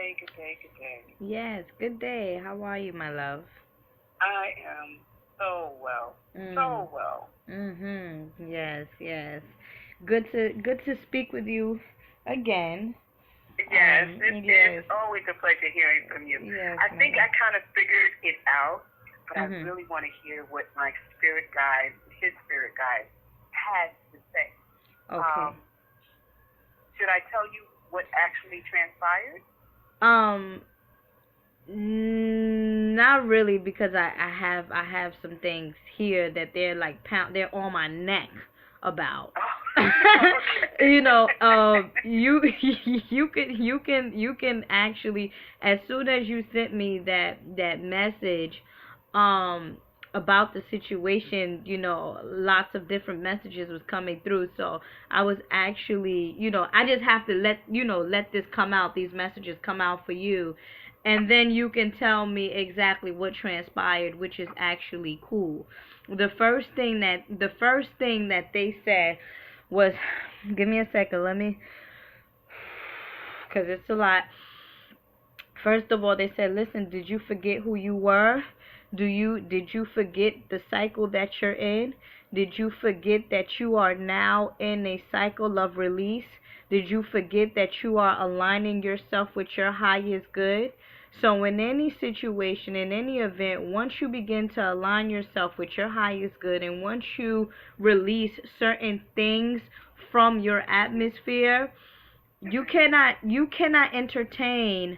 day, good day, good day. Yes, good day. How are you, my love? I am so well, Mm. so well. Yes, yes. Good to speak with you again. Yes, it is Yes. always a pleasure hearing from you. Yes, I my think I love. kind of figured it out, but I Mhm. really want to hear what my spirit guide, his spirit guide, has to say. Okay. Um, should I tell you what actually transpired? Um Not really because I have some things here that they're like they're on my neck about. Oh, okay. You you can actually, as soon as you sent me that message um about the situation, lots of different messages was coming through. So I was actually, I just have to let this come out, these messages come out for you, and then you can tell me exactly what transpired, which is actually cool. The first thing that they said was, give me a second, let me, because it's a lot. First of all, they said, listen, did you forget who you were? Did you forget the cycle that you're in? Did you forget that you are now in a cycle of release? Did you forget that you are aligning yourself with your highest good? So in any situation, in any event, once you begin to align yourself with your highest good, and once you release certain things from your atmosphere, you cannot entertain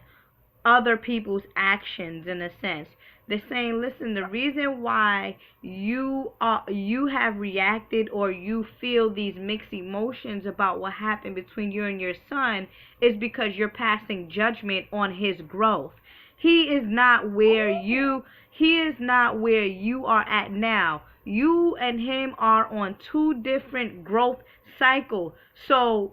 other people's actions, in a sense. They're saying, listen, the reason why you have reacted, or you feel these mixed emotions about what happened between you and your son, is because you're passing judgment on his growth. He is not where Oh, you are at now. You and him are on two different growth cycles. So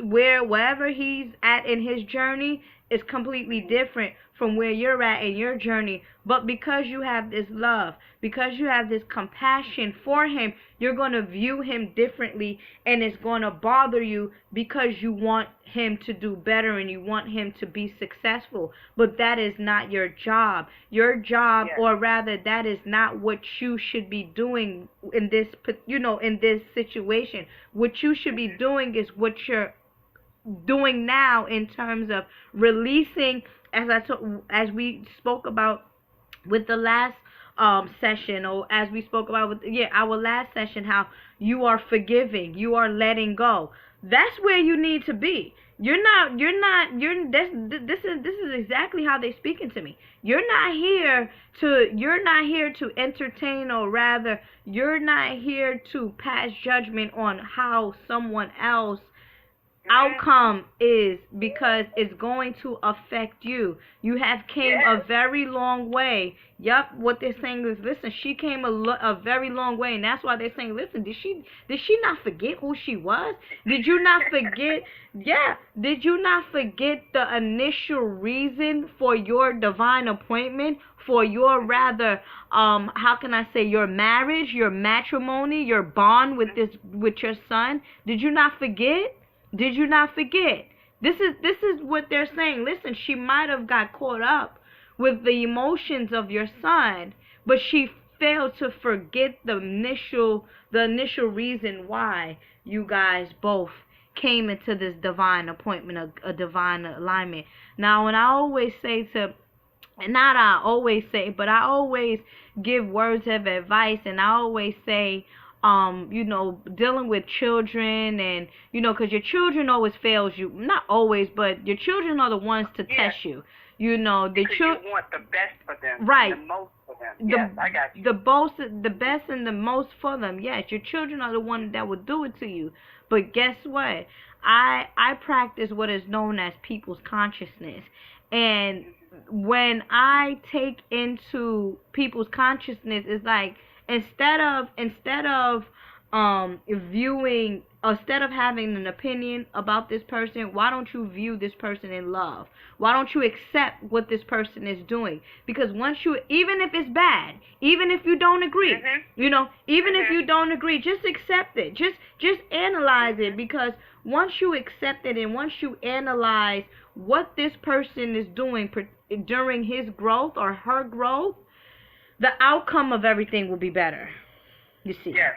wherever he's at in his journey is completely different from where you're at in your journey. But because you have this love, because you have this compassion for him, you're going to view him differently, and it's going to bother you because you want him to do better and you want him to be successful. But that is not your job. Your job, yes. or rather, that is not what you should be doing in this situation. What you should be doing is what you're doing now, in terms of releasing, as we spoke about with the last session, or as we spoke about with, yeah, our last session, how you are forgiving, you are letting go. That's where you need to be. This is exactly how they're speaking to me. You're not here to entertain, or rather, you're not here to pass judgment on how someone else Mhm. outcome is, because it's going to affect you. You have came a Yes. very long way. Yup, what they're saying is, listen, she came a very long way, and that's why they're saying, listen, did she not forget who she was? Did you not forget? Yeah, did you not forget the initial reason for your divine appointment, for your, Mhm. rather, how can I say, your marriage, your matrimony, your bond with Mhm. your son? Did you not forget? Did you not forget? This is what they're saying. Listen, she might have got caught up with the emotions of your son, but she failed to forget the initial reason why you guys both came into this divine appointment, a divine alignment. Now, when I always say to, and not I always say, but I always give words of advice, and I always say, dealing with children, and because your children always fails you, not always, but your children are the ones to Yes, test you. The because you children, want the best for them and the right? most for them. Yes, the I got you. the best and the most for them. Yes, your children are the one that will do it to you. But guess what? I practice what is known as people's consciousness. And Mhm. when I take into people's consciousness, it's like, instead of viewing, instead of having an opinion about this person, why don't you view this person in love? Why don't you accept what this person is doing? Because once you, even if it's bad, even if you don't agree, you know, even if you don't agree, just accept it. Just analyze it, because once you accept it and once you analyze what this person is doing during his growth or her growth, the outcome of everything will be better. You see? Yes.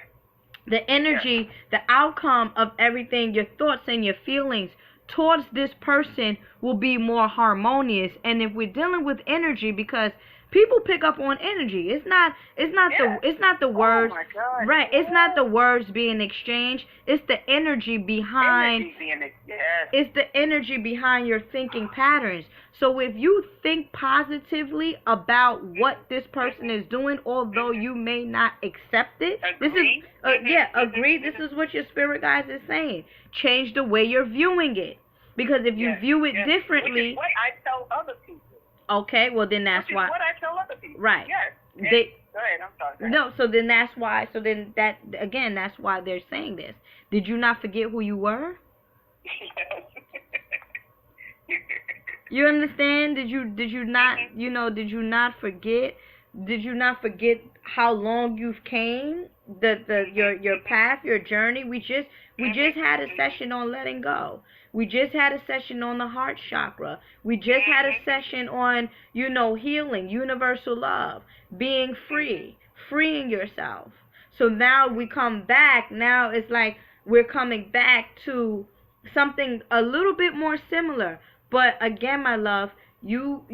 The energy, the outcome of everything, your thoughts and your feelings towards this person will be more harmonious. And if we're dealing with energy, because people pick up on energy, it's not the words, oh my God. right? It's not the words being exchanged. It's the energy behind. It's the energy behind your thinking patterns. So if you think positively about what this person is doing, although you may not accept it, agree. Agree. This is what your spirit guides is saying. Change the way you're viewing it, because if you view it differently, which is what I tell other people. Okay, well then that's why. What I tell other people. Right. Yes. Go ahead. I'm sorry. No, so then that's why. So then that again, that's why they're saying this. Did you not forget who you were? You understand? Did you not? You know, did you not forget? Did you not forget how long you've came? Your path, your journey. We just had a session on letting go. We just had a session on the heart chakra. We just had a session on, you know, healing, universal love, being free, freeing yourself. So now we come back. Now it's like we're coming back to something a little bit more similar. But again, my love, you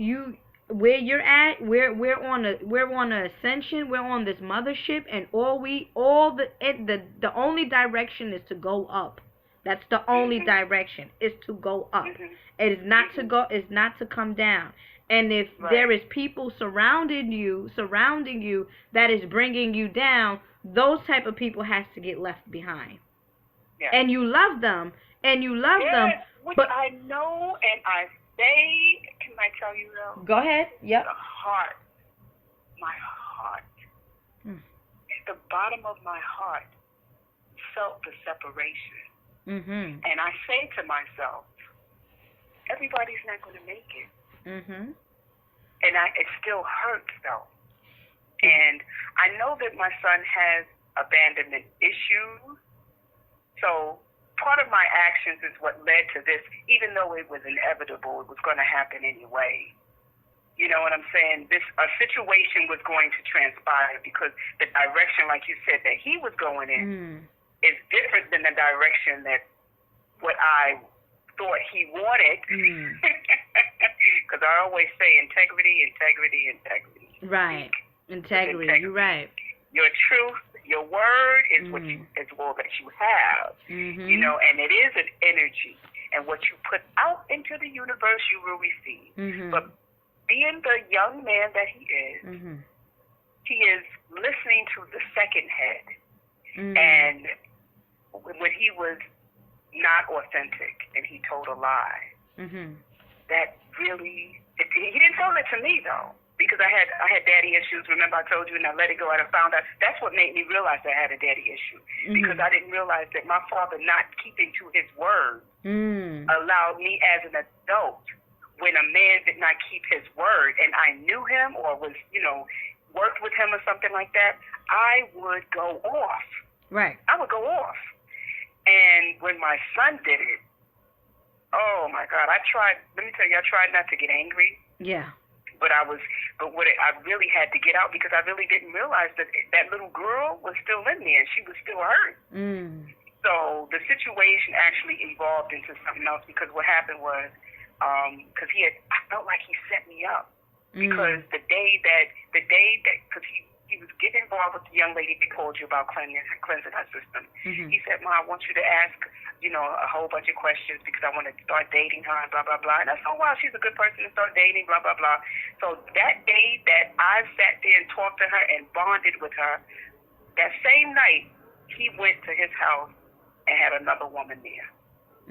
where you're at, we're on an ascension, we're on this mothership, and the only direction is to go up. That's the only direction, is to go up. It is not to go, it's not to come down. And if there is people surrounding you that is bringing you down, those type of people has to get left behind. Yeah. And you love them, which but I know, and I say, can I tell you though? Go ahead. Yep. My heart, at the bottom of my heart, felt the separation. And I say to myself, everybody's not going to make it. And it still hurts though. And I know that my son has abandonment issues. So part of my actions is what led to this, even though it was inevitable, it was going to happen anyway. You know what I'm saying? A situation was going to transpire because the direction, like you said, that he was going in is different than the direction that what I thought he wanted. Because I always say integrity. Right. Integrity. You're right. Your truth, your word is what is all that you have. You know, and it is an energy. And what you put out into the universe, you will receive. But being the young man that he is listening to the second head. And when he was not authentic and he told a lie, that really, he didn't tell it to me though. Because I had daddy issues. Remember I told you, and I let it go, and I found out that's what made me realize I had a daddy issue. Because I didn't realize that my father not keeping to his word allowed me as an adult, when a man did not keep his word, and I knew him or was, you know, worked with him or something like that, I would go off. Right. I would go off. And when my son did it, oh my God, let me tell you, I tried not to get angry. Yeah. But I really had to get out, because I really didn't realize that that little girl was still in me and she was still hurt. So the situation actually evolved into something else, because what happened was, because I felt like he set me up, because the day that, because he was getting involved with the young lady that told you about cleansing her system. He said, "Ma, I want you to ask, you know, a whole bunch of questions, because I want to start dating her and blah, blah, blah." And I said, "Oh, wow, she's a good person to start dating, blah, blah, blah." So that day that I sat there and talked to her and bonded with her, that same night, he went to his house and had another woman there.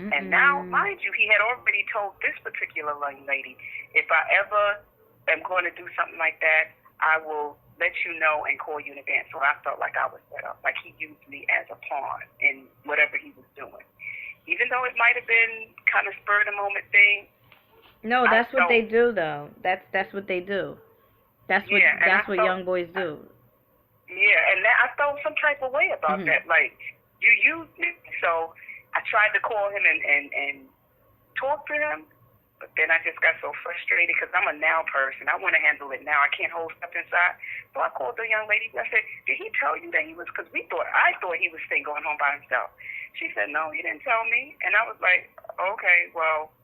And now, mind you, he had already told this particular young lady, if I ever am going to do something like that, I will let you know and call you in advance. So I felt like I was set up, like he used me as a pawn in whatever he was doing. Even though it might have been kind of spur of the moment thing. No, that's what they do though. That's what they do. That's what young boys do. Yeah, and I felt some type of way about that. Like, you used me. So I tried to call him and talk to him, but then I just got so frustrated because I'm a now person. I want to handle it now. I can't hold stuff inside. So I called the young lady. I said, did he tell you that he was, because I thought he was staying going home by himself. She said, no, he didn't tell me. And I was like, okay, well,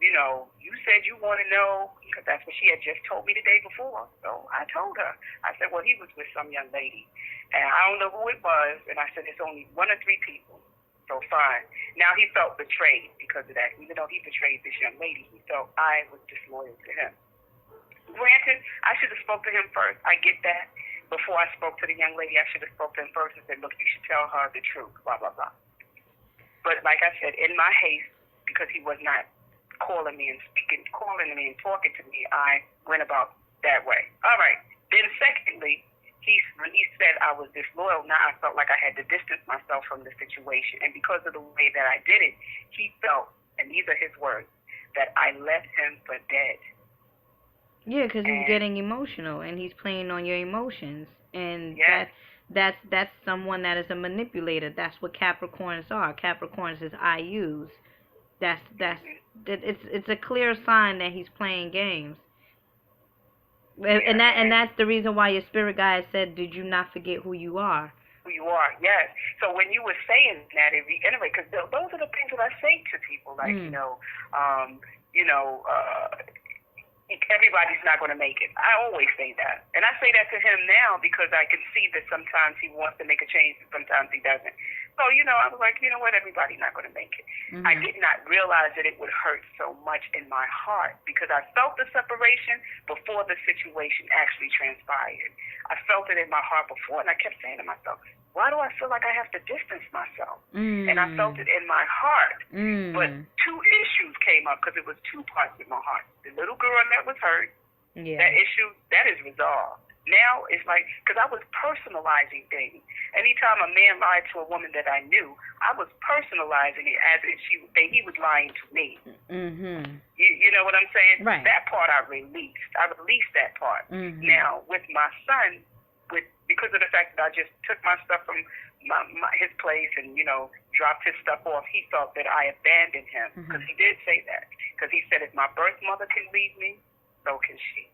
you know, you said you want to know, because that's what she had just told me the day before. So I told her. I said, well, he was with some young lady, and I don't know who it was. And I said, it's only 1 or 3 people. So fine. Now he felt betrayed because of that. Even though he betrayed this young lady, he felt I was disloyal to him. Granted, I should have spoke to him first. I get that. Before I spoke to the young lady, I should have spoke to him first and said, look, you should tell her the truth, blah, blah, blah. But like I said, in my haste, because he was not calling me and talking to me, I went about that way. All right. Then secondly, when he said I was disloyal, now I felt like I had to distance myself from the situation. And because of the way that I did it, he felt, and these are his words, that I left him for dead. Yeah, because he's getting emotional and he's playing on your emotions. And that's someone that is a manipulator. That's what Capricorns are. Capricorns is IUs. It's a clear sign that he's playing games. And that's the reason why your spirit guide said, did you not forget who you are? Who you are, yes. So when you were saying that, anyway, because those are the things that I say to people, like, everybody's not going to make it. I always say that. And I say that to him now because I can see that sometimes he wants to make a change and sometimes he doesn't. So, I was like, you know what, everybody's not going to make it. I did not realize that it would hurt so much in my heart because I felt the separation before the situation actually transpired. I felt it in my heart before, and I kept saying to myself, why do I feel like I have to distance myself? And I felt it in my heart. But 2 issues came up because it was 2 parts in my heart. The little girl that was hurt, that issue, that is resolved. Now it's like, because I was personalizing things. Anytime a man lied to a woman that I knew, I was personalizing it as if he was lying to me. You know what I'm saying? Right. That part I released. I released that part. Now, with my son, because of the fact that I just took my stuff from his place and, dropped his stuff off, he felt that I abandoned him. Because he did say that. Because he said, if my birth mother can leave me, so can she.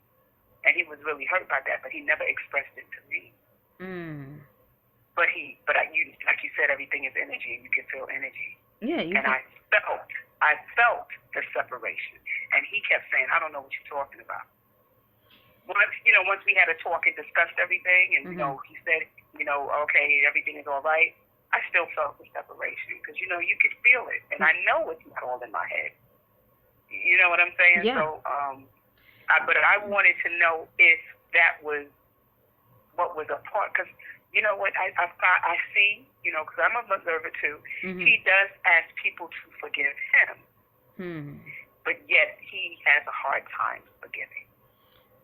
And he was really hurt by that, but he never expressed it to me. But like you said, everything is energy, and you can feel energy. Yeah, I felt the separation, and he kept saying, "I don't know what you're talking about." Once we had a talk and discussed everything, and he said, okay, everything is all right. I still felt the separation because you could feel it, and I know it's not all in my head. You know what I'm saying? Yeah. So, but I wanted to know if that was what was a part, because you know what, I see, because I'm an observer too, he does ask people to forgive him, but yet he has a hard time forgiving.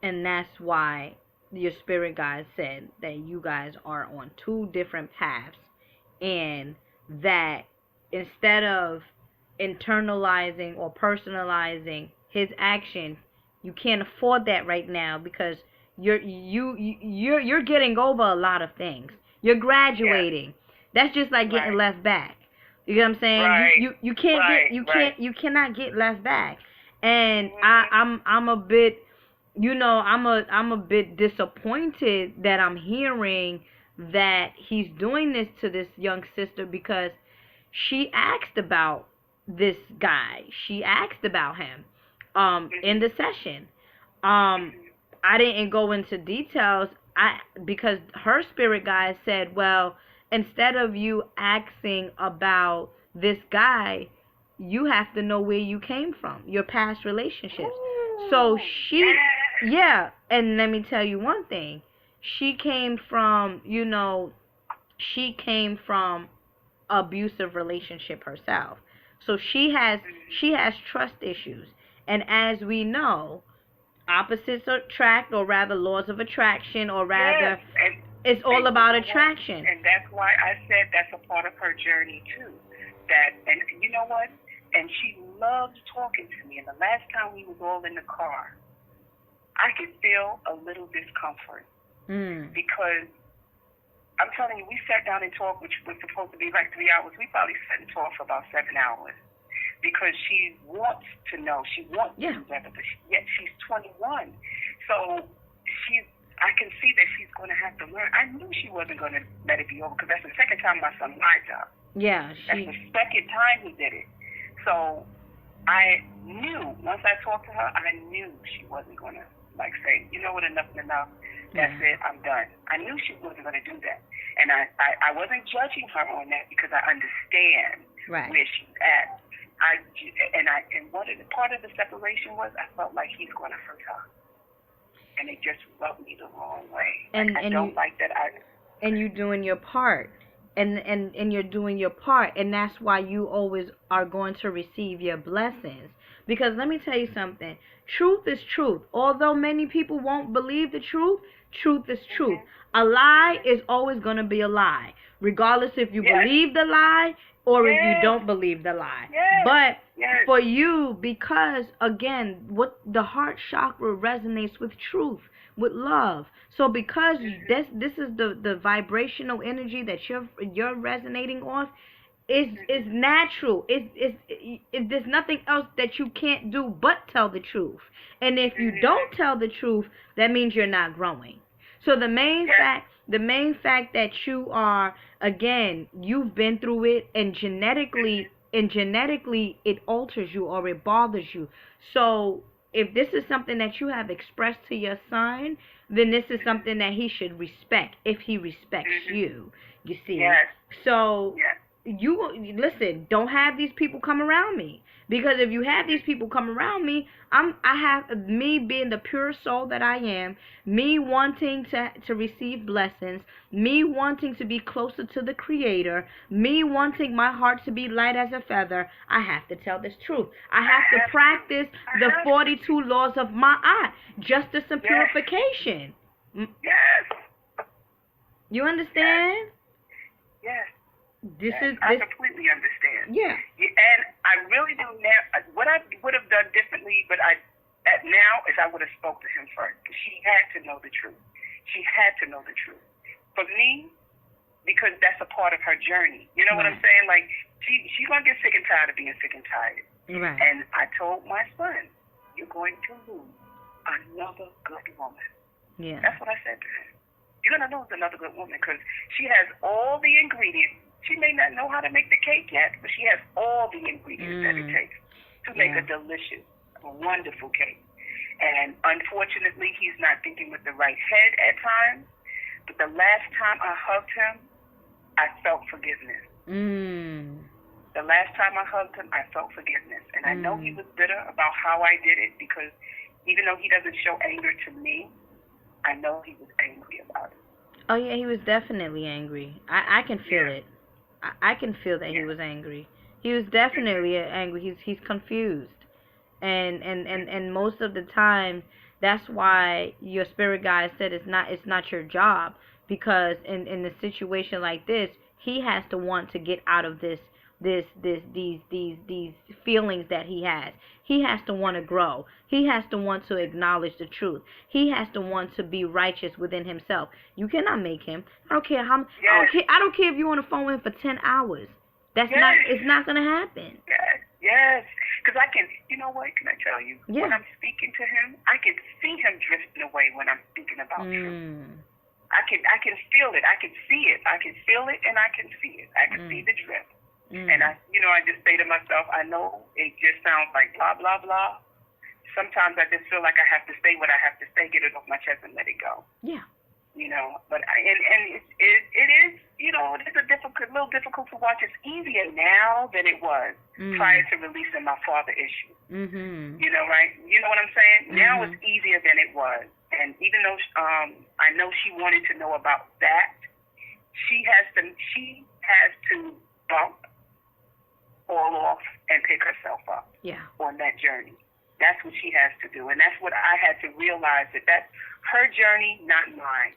And that's why your spirit guide said that you guys are on 2 different paths, and that instead of internalizing or personalizing his action, you can't afford that right now because you're getting over a lot of things. You're graduating. That's just like getting left back. You know what I'm saying? Right. You cannot get left back. And I'm a bit, I'm a bit disappointed that I'm hearing that he's doing this to this young sister because she asked about this guy. She asked about him in the session. I didn't go into details because her spirit guide said, well, instead of you asking about this guy, you have to know where you came from, your past relationships. So and let me tell you one thing. She came from, abusive relationship herself. So she has trust issues. And as we know, Opposites attract, or rather laws of attraction, or rather and it's all about you know what? attraction. And that's why I said that's a part of her journey too. And you know what? And she loves talking to me. And the last time we was all in the car, I could feel a little discomfort because I'm telling you, we sat down and talked, which was supposed to be like 3 hours. We probably sat and talked for about 7 hours because she wants to know. She wants to do better, but yet she's 21. So I can see that she's going to have to learn. I knew she wasn't going to let it be over because that's the second time my son lied to her. Yeah, that's the second time he did it. So I knew, once I talked to her, I knew she wasn't going to, like, say, you know what, enough is enough. That's it, I'm done. I knew she wasn't going to do that. And I wasn't judging her on that because I understand where she's at. And what part of the separation was, I felt like he's going to hurt her. And it just rubbed me the wrong way. And I don't like that. And you're doing your part. And you're doing your part. And that's why you always are going to receive your blessings. Because let me tell you something. Truth is truth. Although many people won't believe the truth, truth is truth. A lie is always going to be a lie. Regardless if you believe the lie or if you don't believe the lie. But for you, because, again, what the heart chakra resonates with truth, with love. So because this is the vibrational energy that you're resonating off, is natural. There's nothing else that you can't do but tell the truth. And if you don't tell the truth, that means you're not growing. So the main fact that you are, again, you've been through it, and genetically it alters you or it bothers you. So if this is something that you have expressed to your son, then this is something that he should respect if he respects you. You see? So you listen, don't have these people come around me. Because if you have these people come around me, I have me being the pure soul that I am, me wanting to receive blessings, me wanting to be closer to the Creator, me wanting my heart to be light as a feather. I have to tell this truth. I have to practice the 42 laws of Maat, justice and purification. Yes. You understand? Yes. I completely understand. Yeah. And I really do now. What I would have done differently, but now is I would have spoke to him first. She had to know the truth. She had to know the truth. For me, because that's a part of her journey. You know what I'm saying? Like she's gonna get sick and tired of being sick and tired. Right. And I told my son, "You're going to lose another good woman." Yeah. That's what I said to him. You're gonna lose another good woman because she has all the ingredients. She may not know how to make the cake yet, but she has all the ingredients that it takes to make a delicious, wonderful cake. And unfortunately, he's not thinking with the right head at times. But the last time I hugged him, I felt forgiveness. The last time I hugged him, I felt forgiveness. And I know he was bitter about how I did it because even though he doesn't show anger to me, I know he was angry about it. Oh, yeah, he was definitely angry. I can feel it. I can feel that he was angry. He was definitely angry. He's confused. And most of the time, that's why your spirit guide said it's not your job, because in a situation like this, he has to want to get out of these feelings that he has. He has to want to grow. He has to want to acknowledge the truth. He has to want to be righteous within himself. You cannot make him. I don't care I don't care if you're on the phone with him for 10 hours. It's not gonna happen. Yes. Because I can, you know what, can I tell you? When I'm speaking to him, I can see him drifting away when I'm speaking about truth. I can feel it. I can see it. I can feel it and I can see it. I can see the drift. And I just say to myself, I know it just sounds like blah, blah, blah. Sometimes I just feel like I have to say what I have to say, get it off my chest and let it go. Yeah. But it is, it's a little difficult to watch. It's easier now than it was prior to releasing my father issue. Right? You know what I'm saying? Now it's easier than it was. And even though I know she wanted to know about that, she has to bump, fall off, and pick herself up on that journey. That's what she has to do. And that's what I had to realize, that that's her journey, not mine.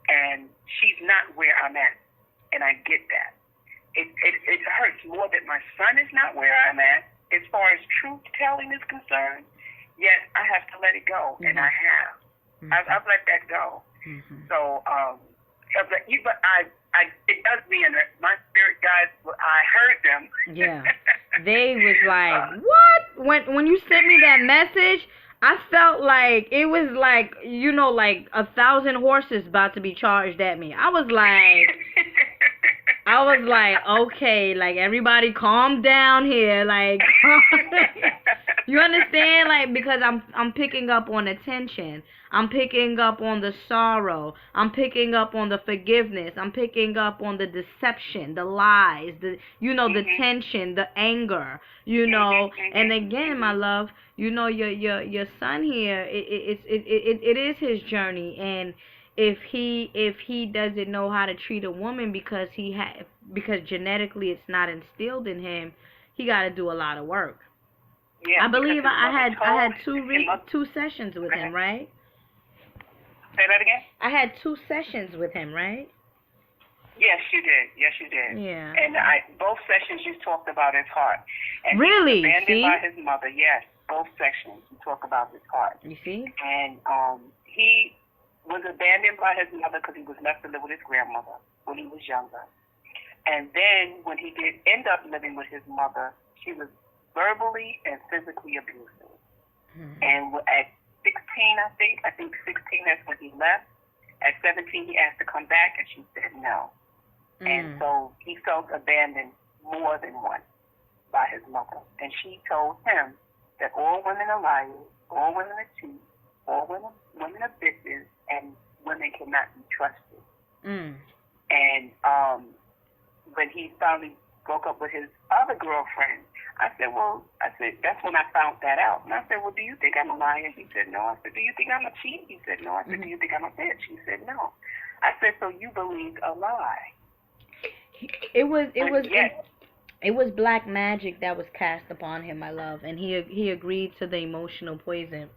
And she's not where I'm at. And I get that. It hurts more that my son is not where I'm at as far as truth telling is concerned. Yet I have to let it go. And I have. I've let that go. So, but it does me, and my spirit guides, I heard them. Yeah. They was like, what? When you sent me that message, I felt like it was like, like 1,000 horses about to be charged at me. I was like, okay, like, everybody calm down here, like, you understand? Like, because I'm picking up on the tension. I'm picking up on the sorrow. I'm picking up on the forgiveness. I'm picking up on the deception, the lies, the tension, the anger, And again, my love, your son here, it is his journey, and if he doesn't know how to treat a woman because genetically it's not instilled in him, he got to do a lot of work. Yeah, I believe I had two sessions with him, right? Say that again? I had 2 sessions with him, right? Yes, you did. Yeah. And both sessions you talked about his heart. And really? He was abandoned by his mother. Yes, both sections you talk about his heart. You see? And he was abandoned by his mother because he was left to live with his grandmother when he was younger. And then when he did end up living with his mother, she was verbally and physically abusive. And at 16, I think 16, that's when he left. At 17, he asked to come back, and she said no. And so he felt abandoned more than once by his mother. And she told him that all women are liars, all women are cheats, all women are bitches, and women cannot be trusted. And when he finally broke up with his other girlfriend, I said, that's when I found that out. And I said, well, do you think I'm a liar? He said, no. I said, do you think I'm a cheat? He said, no. I said, do you think I'm a bitch? He said, no. I said, so you believed a lie. It was black magic that was cast upon him, my love, and he agreed to the emotional poison.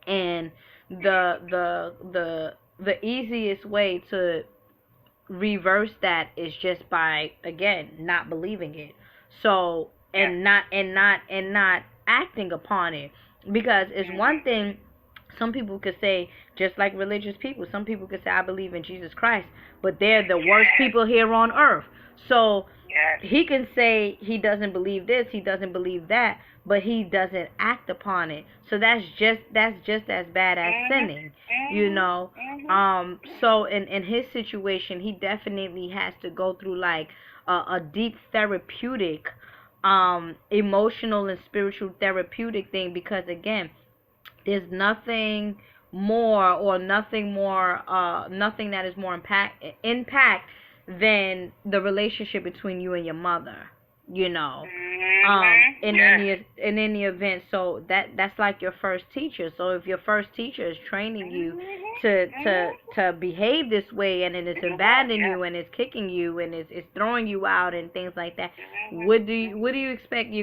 And the easiest way to reverse that is just by, again, not believing it. So and not acting upon it, because it's one thing. Some people could say, just like religious people, some people could say, I believe in Jesus Christ, but they're the worst people here on earth. So he can say he doesn't believe this, he doesn't believe that, but he doesn't act upon it. So that's just as bad as sinning, So in his situation, he definitely has to go through like a deep therapeutic, emotional and spiritual therapeutic thing, because again, there's nothing that is more impact than the relationship between you and your mother, in any event. So that's like your first teacher. So if your first teacher is training you to behave this way, and then it's abandoning you, and it's kicking you, and it's throwing you out and things like that, what do you expect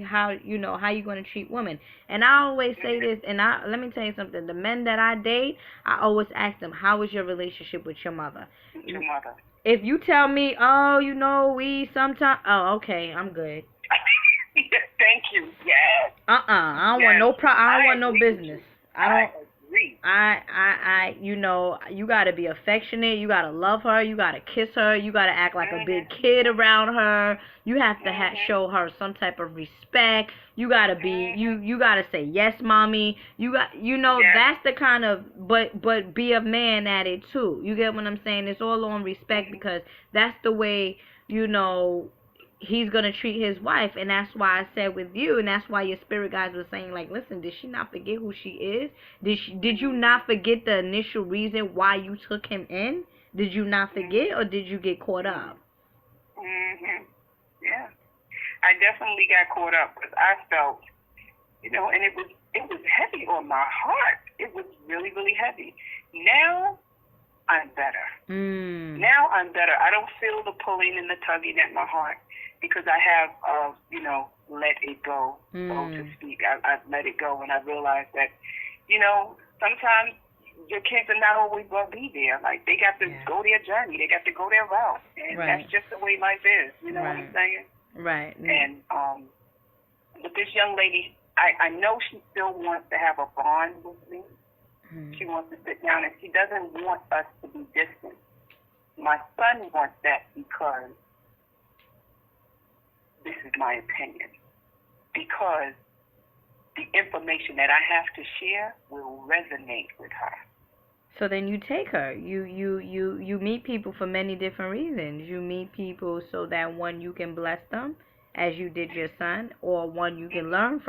how you gonna treat women? And I always say this, and let me tell you something, the men that I date, I always ask them, how is your relationship with your mother? Your mother. If you tell me, we sometimes, okay, I'm good. Thank you. Yes. I don't want no I don't want no business. I don't agree. You gotta be affectionate, you gotta love her, you gotta kiss her, you gotta act like a big kid around her. You have to show her some type of respect. You gotta be you gotta say yes, mommy. That's the kind of but be a man at it too. You get what I'm saying? It's all on respect, because that's the way he's gonna treat his wife. And that's why I said with you, and that's why your spirit guides were saying, like, listen, did she not forget who she is? Did you not forget the initial reason why you took him in? Did you not forget, or did you get caught up? Yeah, I definitely got caught up, because I felt, and it was heavy on my heart. It was really, really heavy. Now I'm better. Now I'm better. I don't feel the pulling and the tugging at my heart, because I have, let it go, so to speak. I let it go, and I realized that, you know, sometimes your kids are not always going to be there. Like, they got to go their journey. They got to go their route. And that's just the way life is. You know what I'm saying? Right. And with this young lady, I know she still wants to have a bond with me. She wants to sit down, and she doesn't want us to be distant. My son wants that because, this is my opinion, because the information that I have to share will resonate with her. So then you take her. You meet people for many different reasons. You meet people so that, one, you can bless them, as you did your son, or one, you can learn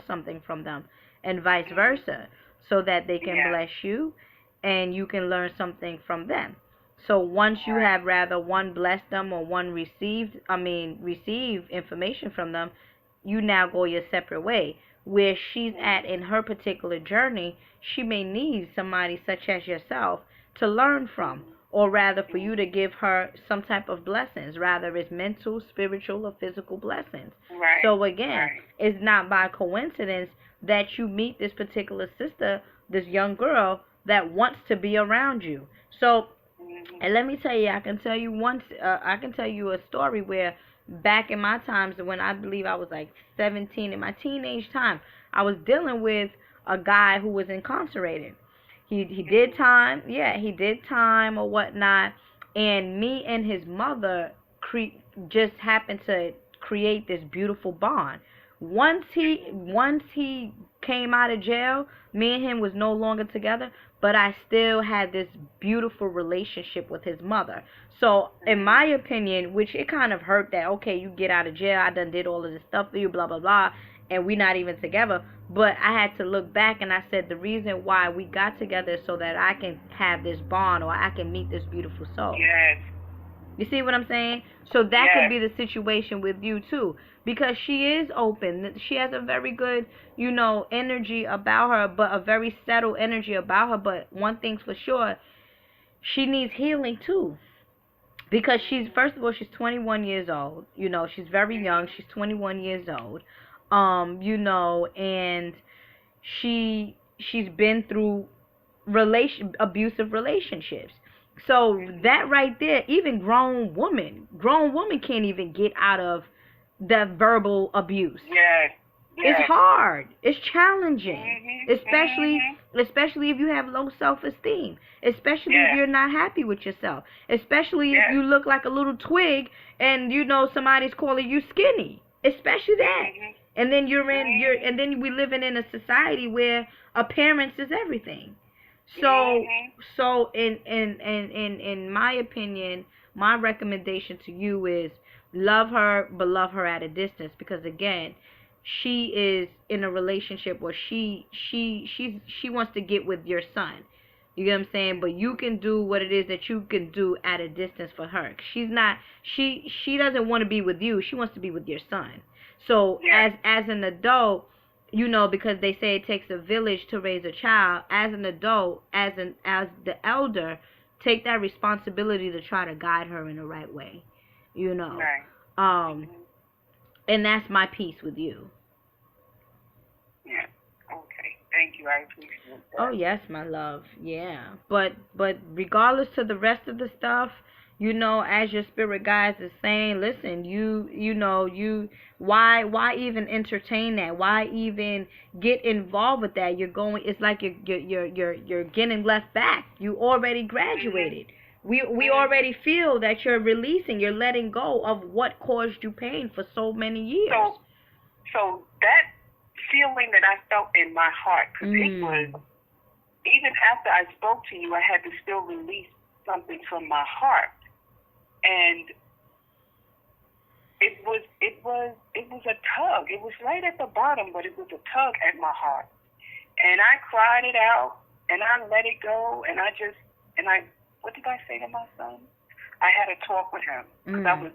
something from them, and vice versa, so that they can bless you, and you can learn something from them. So once you have rather one bless them or one receive information from them, you now go your separate way. Where she's at in her particular journey, she may need somebody such as yourself to learn from, or rather for you to give her some type of blessings, rather it's mental, spiritual, or physical blessings. Right. So again, it's not by coincidence that you meet this particular sister, this young girl that wants to be around you. So, and let me tell you, I can tell you a story where back in my times, when I believe I was like 17, in my teenage time, I was dealing with a guy who was incarcerated. He did time, he did time or whatnot, and me and his mother just happened to create this beautiful bond. Once he came out of jail, me and him was no longer together, but I still had this beautiful relationship with his mother. So, in my opinion, which it kind of hurt that, okay, you get out of jail, I done did all of this stuff for you, blah, blah, blah, and we not even together. But I had to look back, and I said the reason why we got together is so that I can have this bond, or I can meet this beautiful soul. Yes. You see what I'm saying? So that could be the situation with you too, because she is open. She has a very good, energy about her, but a very settled energy about her. But one thing's for sure, she needs healing too, because first of all, she's 21 years old. She's very young. She's 21 years old. And she's been through abusive relationships. So that right there, even grown woman can't even get out of the verbal abuse. Yes. It's hard. It's challenging, especially if you have low self-esteem, especially if you're not happy with yourself, especially if you look like a little twig and somebody's calling you skinny, especially that. And then and then we living in a society where appearance is everything. So in my opinion, my recommendation to you is love her, but love her at a distance, because again, she is in a relationship where she wants to get with your son. You get what I'm saying? But you can do what it is that you can do at a distance for her. She doesn't want to be with you. She wants to be with your son. So as an adult, because they say it takes a village to raise a child, as an adult, as the elder, take that responsibility to try to guide her in the right way. And that's my piece with you. Yeah. Okay. Thank you. I appreciate that. Oh yes, my love. Yeah. But regardless to the rest of the stuff, as your spirit guides is saying, listen, why even entertain that? Why even get involved with that? It's like you're getting left back. You already graduated. We already feel that you're releasing, you're letting go of what caused you pain for so many years. So that feeling that I felt in my heart, because it was, even after I spoke to you, I had to still release something from my heart. And it was a tug. It was right at the bottom, but it was a tug at my heart. And I cried it out, and I let it go, and what did I say to my son? I had a talk with him. Because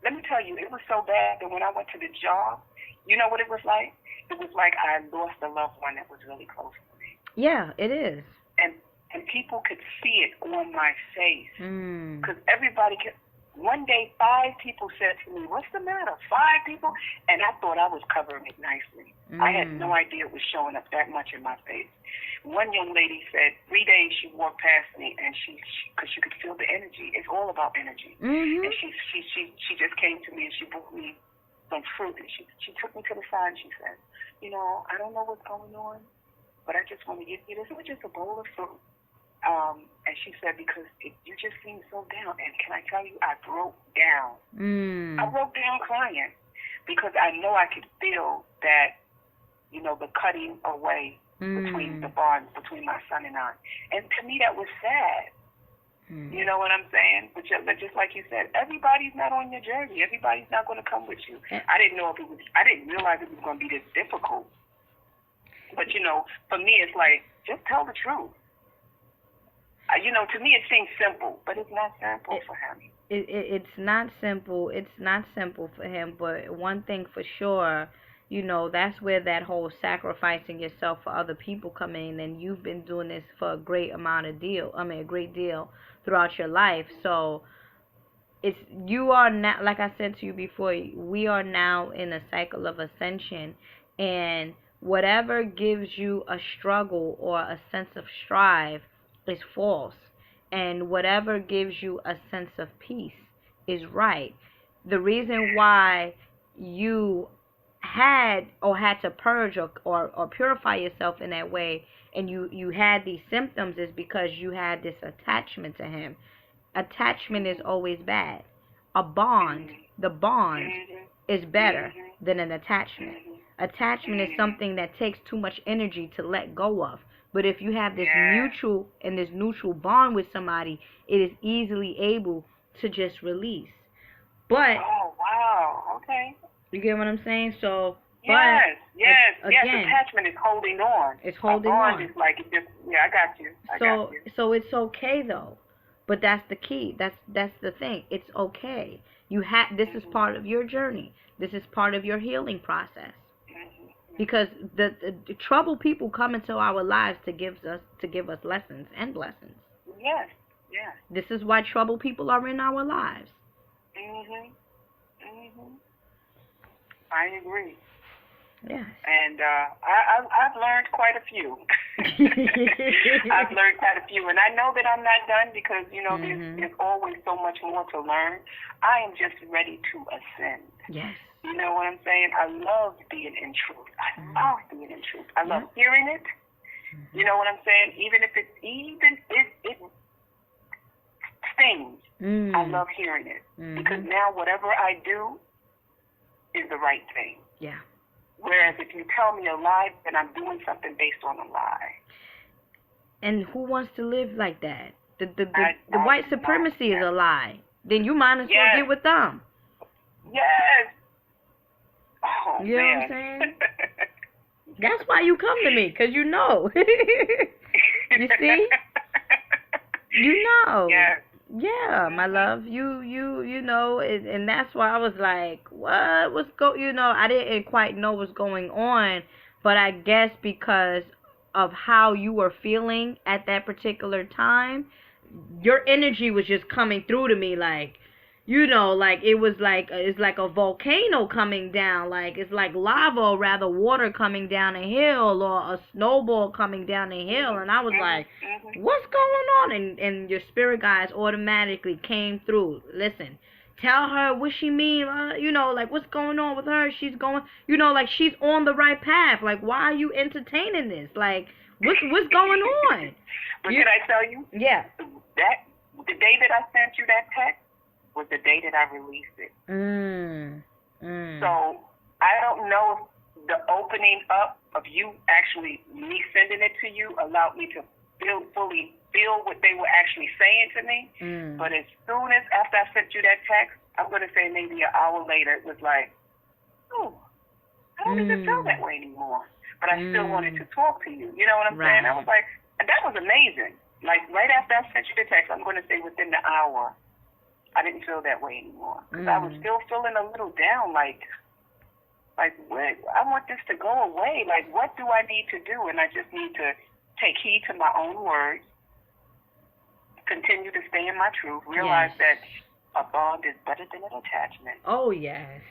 let me tell you, it was so bad that when I went to the job, you know what it was like? It was like I lost a loved one that was really close to me. Yeah, it is. And people could see it on my face. Because everybody One day, 5 people said to me, "What's the matter?" 5 people, and I thought I was covering it nicely. I had no idea it was showing up that much in my face. One young lady said 3 days she walked past me, and because she could feel the energy. It's all about energy. And she just came to me and she brought me some fruit, and she took me to the side and she said, I don't know what's going on, but I just want to give you this. It was just a bowl of fruit. And she said, because you just seem so down. And can I tell you, I broke down. I broke down crying because I know I could feel that, the cutting away between the bond between my son and I. And to me, that was sad. You know what I'm saying? But just like you said, everybody's not on your journey. Everybody's not going to come with you. I didn't realize it was going to be this difficult. But, for me, it's like, just tell the truth. To me, it seems simple, but it's not simple for him. It's not simple. It's not simple for him. But one thing for sure, that's where that whole sacrificing yourself for other people come in. And you've been doing this for a great deal throughout your life. So you are not, like I said to you before, we are now in a cycle of ascension, and whatever gives you a struggle or a sense of strive is false, and whatever gives you a sense of peace is right. The reason why you had to purge or purify yourself in that way, and you had these symptoms, is because you had this attachment to him. Attachment is always bad. The bond is better than an attachment. Attachment is something that takes too much energy to let go of. But if you have this neutral bond with somebody, it is easily able to just release. But oh wow, okay. You get what I'm saying? So yes. Attachment is holding on. It's holding on. Bond is like it just. Yeah, I got you. So it's okay though. But that's the key. That's the thing. It's okay. This is part of your journey. This is part of your healing process. Because the troubled people come into our lives to give us lessons and blessings. Yes. This is why troubled people are in our lives. I agree. Yes. And I've learned quite a few. I've learned quite a few, and I know that I'm not done because there's always so much more to learn. I am just ready to ascend. Yes. You know what I'm saying? I love being in truth. I love being in truth. I love hearing it. You know what I'm saying? Even if it stings, I love hearing it. Because now whatever I do is the right thing. Yeah. Whereas if you tell me a lie, then I'm doing something based on a lie. And who wants to live like that? The white supremacy is a lie. Then you might as well get with them. Yes. Oh, you know what I'm saying? That's why you come to me, because you know. You see? You know. Yeah, my love. You know, and that's why I was like, I didn't quite know what's going on, but I guess because of how you were feeling at that particular time, your energy was just coming through to me like, like it was like, it's like a volcano coming down, like it's like lava, or rather water coming down a hill, or a snowball coming down a hill, and I was like, what's going on? And your spirit guides automatically came through. Listen, tell her what she mean, like what's going on with her. She's going, like she's on the right path. Like, why are you entertaining this? Like, what's going on? But can I tell you? Yeah. That the day that I sent you that text was the day that I released it. So I don't know if the opening up of you actually, me sending it to you, allowed me to fully feel what they were actually saying to me. But as soon as after I sent you that text, I'm going to say maybe an hour later, it was like, I don't even feel that way anymore. But I still wanted to talk to you. You know what I'm saying? I was like, and that was amazing. Like right after I sent you the text, I'm going to say within the hour, I didn't feel that way anymore. Because I was still feeling a little down, like what? I want this to go away. Like, what do I need to do? And I just need to take heed to my own words, continue to stay in my truth, realize that A bond is better than an attachment. Oh, yes.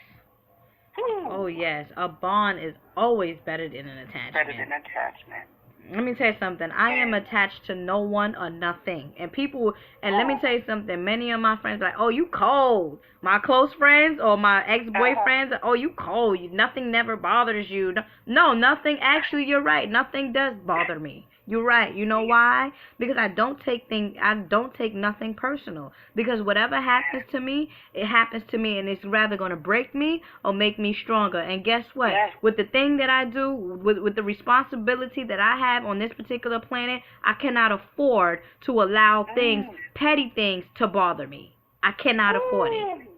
Ooh. Oh, yes. A bond is always better than an attachment. Better than attachment. Let me tell you something. I am attached to no one or nothing. And people, and let me tell you something. Many of my friends are like, oh, you cold. My close friends or my ex-boyfriends, oh, you cold. Nothing never bothers you. No, nothing. Actually, you're right. Nothing does bother me. You're right. You know why? Because I don't take nothing personal. Because whatever happens to me, it happens to me, and it's rather going to break me or make me stronger. And guess what? Yes. With the thing that I do, with the responsibility that I have on this particular planet, I cannot afford to allow things, petty things, to bother me. I cannot afford it.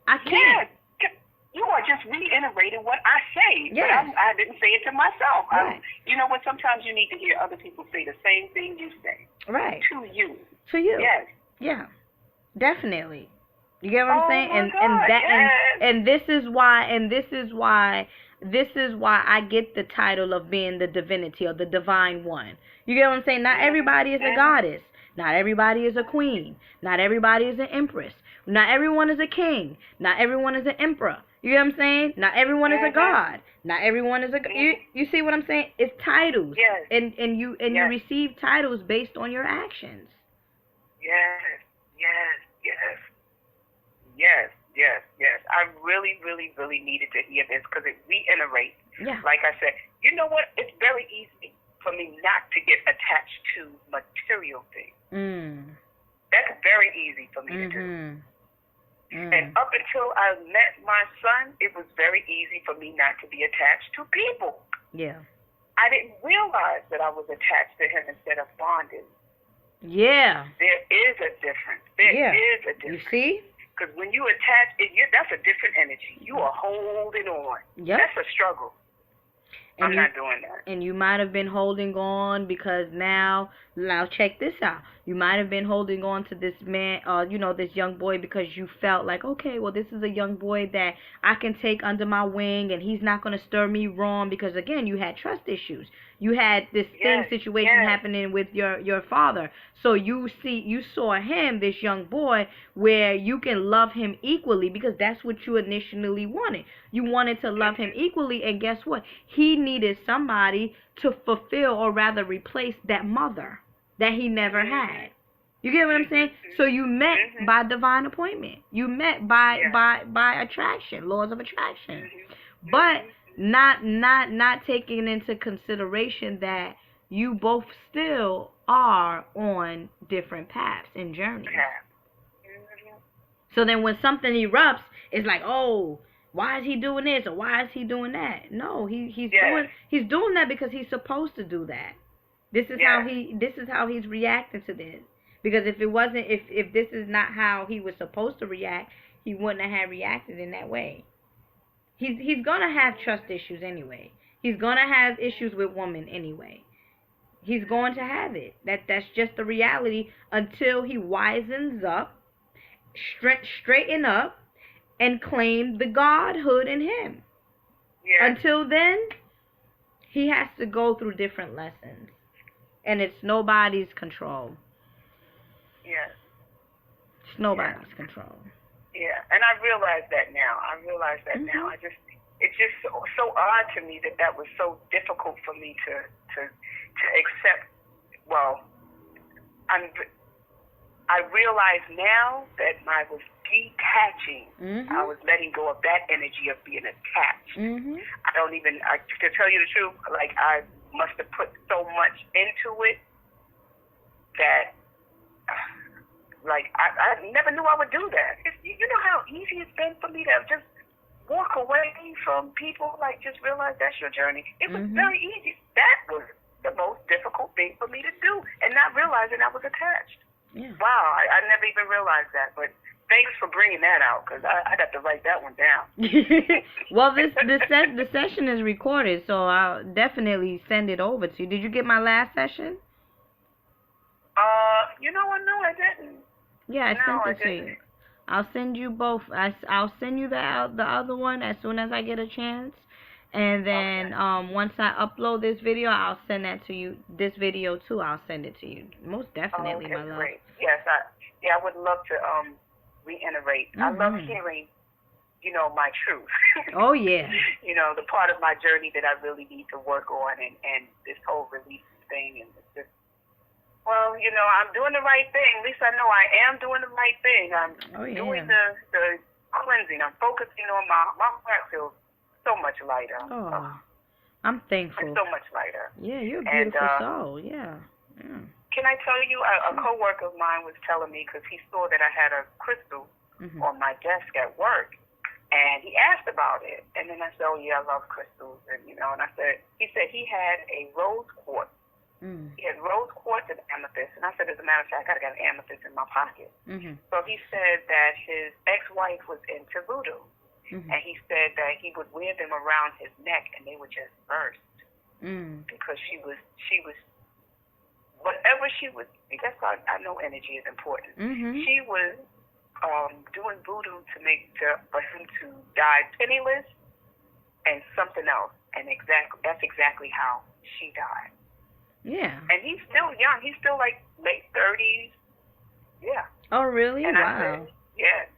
I can't. You are just reiterating what I say. Yes. But I didn't say it to myself. Right. You know what? Sometimes you need to hear other people say the same thing you say. Right. To you. To you. Yes. Yeah. Definitely. You get what I'm saying? My God, and this is why I get the title of being the divinity or the divine one. You get what I'm saying? Not everybody is a goddess. Not everybody is a queen. Not everybody is an empress. Not everyone is a king. Not everyone is an emperor. You get what I'm saying? Not everyone is a god. Not everyone is a you see what I'm saying? It's titles. Yes. And you receive titles based on your actions. Yes. I really, really, really needed to hear this because it reiterates. Yeah. Like I said, you know what? It's very easy for me not to get attached to material things. That's very easy for me to do. And up until I met my son, it was very easy for me not to be attached to people. Yeah. I didn't realize that I was attached to him instead of bonded. Yeah. There is a difference. There is a difference. You see? Because when you attach, that's a different energy. You are holding on. Yep. That's a struggle. I'm not doing that. And you might have been holding on because now check this out. You might have been holding on to this man, this young boy because you felt like, okay, well, this is a young boy that I can take under my wing and he's not going to stir me wrong because, again, you had trust issues. You had this situation happening with your father. So you saw him, this young boy, where you can love him equally because that's what you initially wanted. You wanted to love him equally, and guess what? He needed somebody to fulfill or rather replace that mother that he never had. You get what I'm saying? So you met by divine appointment. You met by attraction, laws of attraction. But not taking into consideration that you both still are on different paths and journeys. So then when something erupts, it's like, oh, why is he doing this or why is he doing that? No, he's doing that because he's supposed to do that. This is how he's reacting to this. Because if it wasn't, if this is not how he was supposed to react, he wouldn't have reacted in that way. He's gonna have trust issues anyway. He's gonna have issues with women anyway. He's going to have it. That's just the reality until he wisens up, straighten up, and claim the godhood in him. Yeah. Until then, he has to go through different lessons, and it's nobody's control. Yes. It's nobody's control. Yeah, and I realize that now. Now. It's just so odd to me that was so difficult for me to accept. Well, I realize now that I was detaching. I was letting go of that energy of being attached. I don't even, to tell you the truth, like I must have put so much into it that, like, I never knew I would do that. You know how easy it's been for me to just walk away from people, like just realize that's your journey. It was very easy. That was the most difficult thing for me to do, and not realizing I was attached. Yeah. Wow, I never even realized that, but thanks for bringing that out, because I'd have to write that one down. Well, the session is recorded, so I'll definitely send it over to you. Did you get my last session? You know what? No, I didn't. Yeah, I sent it to you. I'll send you both. I'll send you the other one as soon as I get a chance. And then once I upload this video, I'll send that to you. This video too, I'll send it to you. Most definitely, my love. Great. Yes, I would love to reiterate. I love hearing, my truth. Oh, yeah. The part of my journey that I really need to work on, and this whole release thing, and it's just, well, I'm doing the right thing. At least I know I am doing the right thing. I'm doing the cleansing. I'm focusing on my heart feels so much lighter. Oh, I'm thankful. It's so much lighter. Yeah, you're a beautiful soul. Yeah. Can I tell you, a coworker of mine was telling me, because he saw that I had a crystal on my desk at work, and he asked about it. And then I said, oh, yeah, I love crystals. And, and he said he had a rose quartz. He had rose quartz and amethyst. And I said, as a matter of fact, I got an amethyst in my pocket. So he said that his ex-wife was into voodoo. And he said that he would wear them around his neck and they would just burst. Because she was whatever she was, that's why I know energy is important. She was doing voodoo for him to die penniless and something else. And that's exactly how she died. Yeah. And he's still young. He's still like late 30s. Yeah. Oh, really? And wow. I said, yes.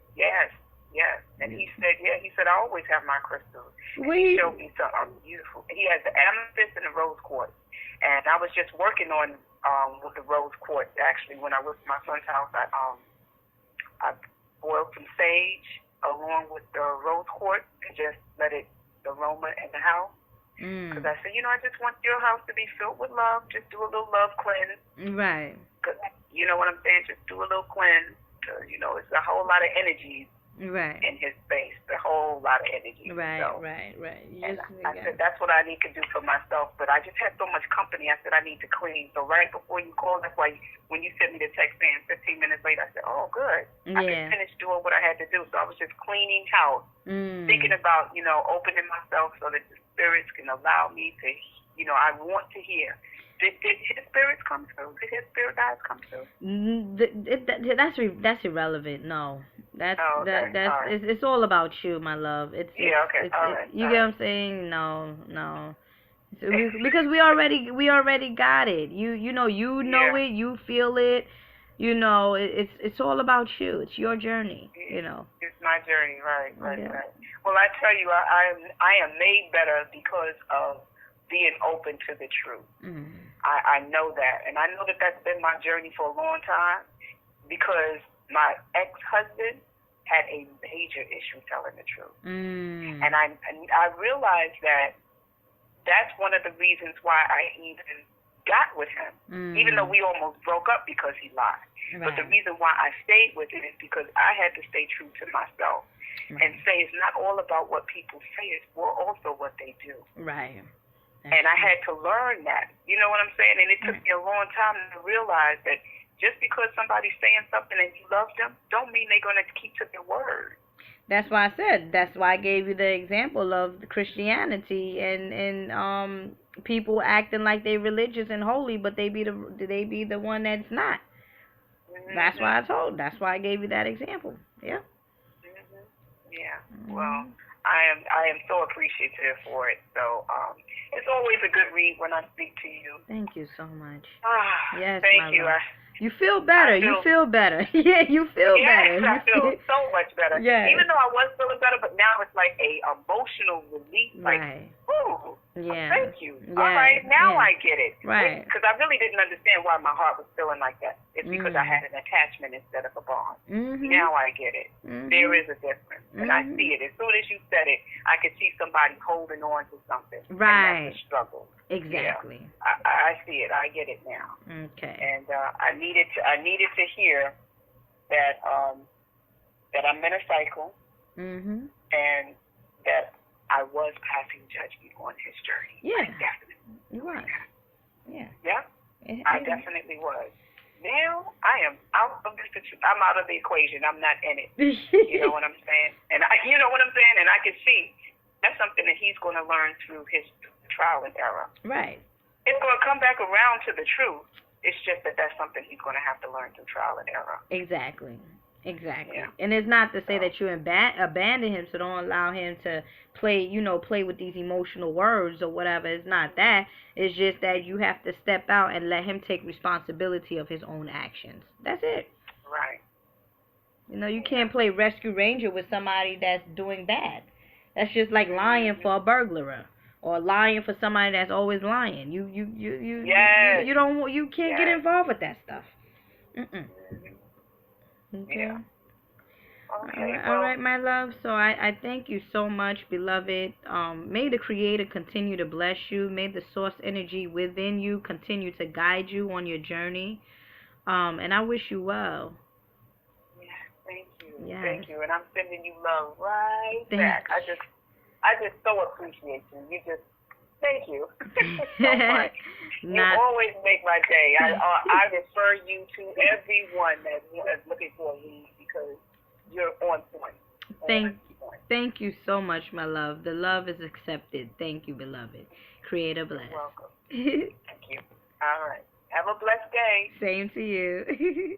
And he said, I always have my crystals. He showed me something beautiful. He has the amethyst and the rose quartz. And I was just working on with the rose quartz. Actually, when I was at my son's house, I boiled some sage along with the rose quartz and just let it aroma in the house. Because I said, I just want your house to be filled with love. Just do a little love cleanse. Right. Cause you know what I'm saying? Just do a little cleanse. It's a whole lot of energies in his space. A whole lot of energy. Right, so, right. And I said, that's what I need to do for myself. But I just had so much company. I said, I need to clean. So right before you called, that's why when you sent me the text saying 15 minutes later, I said, oh, good. I could finish doing what I had to do. So I was just cleaning house, thinking about, opening myself so that the spirits can allow me to, I want to hear. Did his spirits come through? Did his spirit guides come through? That's irrelevant. No, that's right. It's all about you, my love. Okay. All right. You get what I'm saying? No. Because we already got it. You know it. You feel it. It's all about you. It's your journey. It's my journey, right. Well, I tell you, I am made better because of being open to the truth. I know that, and I know that that's been my journey for a long time, because my ex-husband had a major issue telling the truth, and I realized that that's one of the reasons why I even got with him, even though we almost broke up because he lied. Right. But the reason why I stayed with it is because I had to stay true to myself and say it's not all about what people say; it's also what they do. Right. And I had to learn that. You know what I'm saying? And it took me a long time to realize that just because somebody's saying something and you love them, don't mean they're going to keep to their word. That's why I gave you the example of Christianity and people acting like they religious and holy, but they be the one that's not. That's why I gave you that example. Yeah. Yeah. Well, I am so appreciative for it. So it's always a good read when I speak to you. Thank you so much. Yes, thank you. You feel better. You feel better. Yeah, you feel better. Yes, I feel so much better. Yes. Even though I was feeling better, but now it's like a emotional relief. Like, right. Ooh, yeah. Thank you. Yeah. All right, now I get it. Right. Because I really didn't understand why my heart was feeling like that. It's because I had an attachment instead of a bond. Now I get it. There is a difference. And I see it. As soon as you said it, I could see somebody holding on to something. Right. And that's a struggle. Exactly. Yeah. I see it. I get it now. Okay. And I needed to hear that that I'm in a cycle, and that I was passing judgment on his journey. Yeah. I definitely was. Yeah. Yeah. I definitely was. Now I am out of this. I'm out of the equation. I'm not in it. You know what I'm saying? And you know what I'm saying? And I can see that's something that he's going to learn through his trial and error. Right. It's going to come back around to the truth. It's just that that's something he's going to have to learn through trial and error. Exactly. Yeah. And it's not to say that you abandon him, so don't allow him to play with these emotional words or whatever. It's not that. It's just that you have to step out and let him take responsibility of his own actions. That's it. Right. You know, you can't play Rescue Ranger with somebody that's doing bad. That's just like lying for a burglar or lying for somebody that's always lying. You don't you can't get involved with that stuff. Okay. Yeah. Okay, all right, my love. So I thank you so much, beloved. May the Creator continue to bless you. May the source energy within you continue to guide you on your journey. And I wish you well. Yeah, thank you. Yes. Thank you. And I'm sending you love right back. I just so appreciate you. Thank you so much. You always make my day. I refer you to everyone that is looking for a lead because you're on point. Thank you so much, my love. The love is accepted. Thank you, beloved. Creator bless. You're welcome. Thank you. All right. Have a blessed day. Same to you.